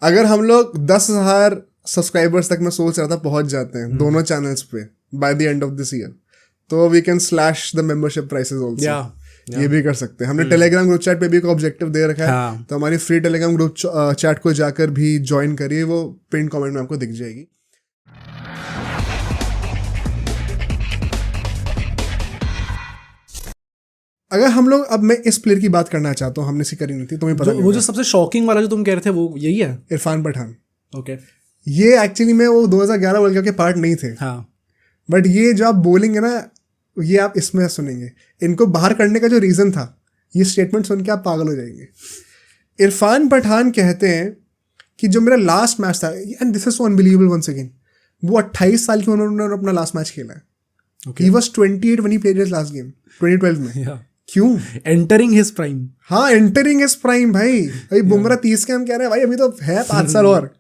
अगर हम लोग 10,000 सब्सक्राइबर्स तक मैं सोच रहा था पहुंच जाते हैं दोनों चैनल्स पे by the end of this year, तो we can slash the membership prices also. ये भी कर सकते हैं। हमने टेलीग्राम ग्रुप चैट पे भी एक ऑब्जेक्टिव दे रखा है, तो हमारी फ्री टेलीग्राम ग्रुप चैट को जाकर भी ज्वाइन करिए, वो पिन कमेंट में आपको दिख जाएगी। अगर हम लोग, अब मैं इस प्लेयर की बात करना चाहता हूँ, हमने सी करी नहीं थी, तुम्हें पता वो जो सबसे शॉकिंग वाला जो तुम कह रहे थे वो यही है, इरफान पठान। ओके, ये एक्चुअली में वो 2011 वर्ल्ड कप के पार्ट नहीं थे, हाँ, बट ये जो आप बोलेंगे ना, ये आप इसमें सुनेंगे। इनको बाहर करने का जो रीज़न था, ये स्टेटमेंट सुन के आप पागल हो जाएंगे। इरफान पठान कहते हैं कि जो मेरा लास्ट मैच था, and this is so unbelievable once again, वो 28 साल की उन्होंने अपना लास्ट मैच खेला है। He was 28 when he played his last game 2012 में। क्यों? Entering his prime. हाँ, एंटरिंग हिज प्राइम भाई बुमराह 30 के, हम कह रहे हैं भाई अभी तो है 5 साल और।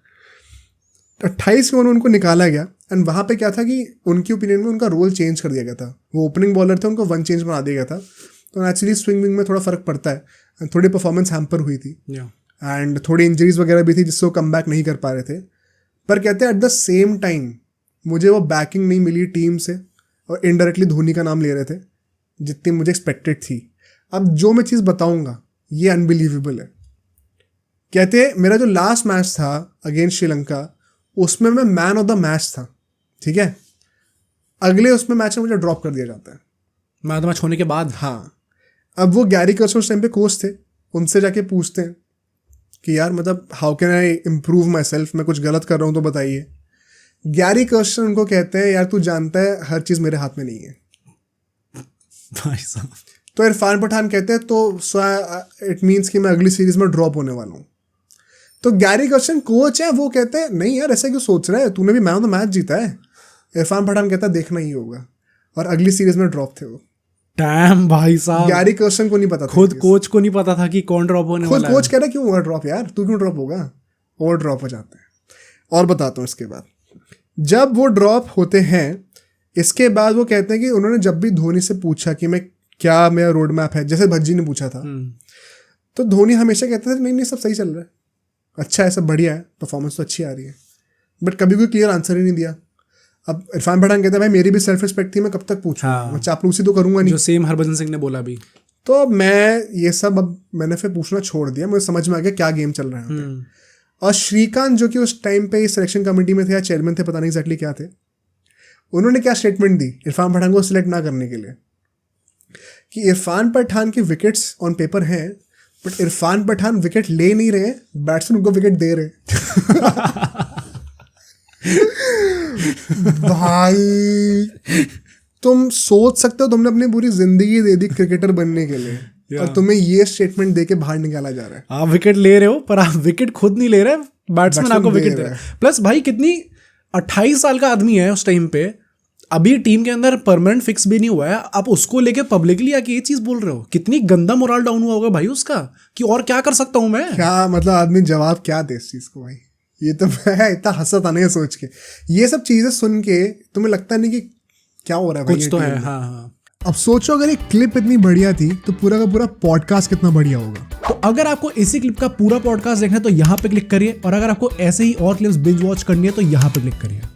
28 में उनको निकाला गया, एंड वहाँ पे क्या था कि उनकी ओपिनियन में उनका रोल चेंज कर दिया गया था। वो ओपनिंग बॉलर थे, उनको वन चेंज बना दिया गया था, तो नेचुरली स्विंग विंग में थोड़ा फर्क पड़ता है, थोड़ी परफॉर्मेंस हैम्पर हुई थी, एंड थोड़ी इंजरीज वगैरह भी थी जिससे वो कम बैक नहीं कर पा रहे थे। पर कहते हैं एट द सेम टाइम मुझे वो बैकिंग नहीं मिली टीम से, और इनडायरेक्टली धोनी का नाम ले रहे थे जितनी मुझे एक्सपेक्टेड थी। अब जो मैं चीज़ बताऊंगा ये अनबिलीवेबल है। कहते हैं मेरा जो लास्ट मैच था अगेंस्ट श्रीलंका, उसमें मैं मैन ऑफ द मैच था, ठीक है। अगले उसमें मैच में मुझे ड्रॉप कर दिया जाता है मैन ऑफ द मैच होने के बाद। हाँ, अब वो गैरी कर्स्टन उस टाइम पे कोच थे, उनसे जाके पूछते हैं कि यार मतलब how can I improve my self, मैं कुछ गलत कर रहा हूँ तो बताइए। गैरी कर्स्टन उनको कहते हैं यार तू जानता है हर चीज़ मेरे हाथ में नहीं है भाई साहब। तो इरफान पठान कहते हैं तो इट मीन्स कि मैं अगली सीरीज में ड्रॉप होने वाला हूँ। तो गैरी कर्स्टन कोच है, वो कहते हैं नहीं यार ऐसा क्यों सोच रहा है, तूने भी मैन ऑफ द मैच जीता है। इरफान पठान कहता है देखना ही होगा, और अगली सीरीज में ड्रॉप थे वो। डैम भाई साहब, गैरी कर्स्टन को नहीं पता था, खुद कोच को नहीं पता था कि कौन ड्रॉप होने वाला है। खुद कोच कह रहा है क्यों होगा ड्रॉप यार, तू क्यों ड्रॉप होगा, और ड्रॉप हो जाते हैं। और बताता हूँ इसके बाद, जब वो ड्रॉप होते हैं इसके बाद वो कहते हैं कि उन्होंने जब भी धोनी से पूछा कि मैं क्या मेरा रोड मैप है, जैसे भज्जी ने पूछा था, तो धोनी हमेशा कहते थे नहीं नहीं सब सही चल रहा है, अच्छा है, सब बढ़िया है, परफॉर्मेंस तो अच्छी आ रही है, बट कभी कोई क्लियर आंसर ही नहीं दिया। अब इरफान पठान कहते हैं भाई मेरी भी सेल्फ रिस्पेक्ट थी, मैं कब तक पूछूं, मैं चापलूसी तो करूंगा नहीं, जो सेम हरभजन सिंह ने बोला भी। तो मैं ये सब अब मैंने फिर पूछना छोड़ दिया, मुझे समझ में आ गया क्या गेम चल रहा है। और श्रीकांत जो कि उस टाइम पे सिलेक्शन कमेटी में थे या चेयरमैन थे, पता नहीं एक्जैक्टली क्या थे, उन्होंने क्या स्टेटमेंट दी इरफान पठान को सिलेक्ट ना करने के लिए, कि इरफान पठान के विकेट्स ऑन पेपर हैं, बट इरफान पठान विकेट ले नहीं रहे, बैट्समैन उनको विकेट दे रहे। भाई तुम सोच सकते हो, तुमने अपनी पूरी जिंदगी दे दी क्रिकेटर बनने के लिए, और तुम्हें ये स्टेटमेंट दे के बाहर निकाला जा रहा है। आप विकेट ले रहे हो पर आप विकेट खुद नहीं ले रहे, बैट्समैन आपको विकेट दे रहा है। प्लस भाई कितनी 28 साल का आदमी है उस टाइम पे, अभी टीम के अंदर परमानेंट फिक्स भी नहीं हुआ है, आप उसको लेके पब्लिकली आके ये चीज बोल रहे हो। कितनी गंदा मोरल डाउन हुआ होगा भाई उसका, कि और क्या कर सकता हूं मैं, क्या मतलब आदमी जवाब क्या दे इस चीज को भाई। ये तो मैं इतना हंसा था नहीं सोच के, ये सब चीजें सुन के तुम्हें लगता नहीं कि क्या हो रहा है, कुछ तो है। हाँ हाँ। अब सोचो अगर ये क्लिप इतनी बढ़िया थी तो पूरा का पूरा पॉडकास्ट कितना बढ़िया होगा। तो अगर आपको इसी क्लिप का पूरा पॉडकास्ट देखना है तो यहाँ पे क्लिक करिए, और अगर आपको ऐसे ही और क्लिप्स बिंज वॉच करनी है तो यहाँ पे क्लिक करिए।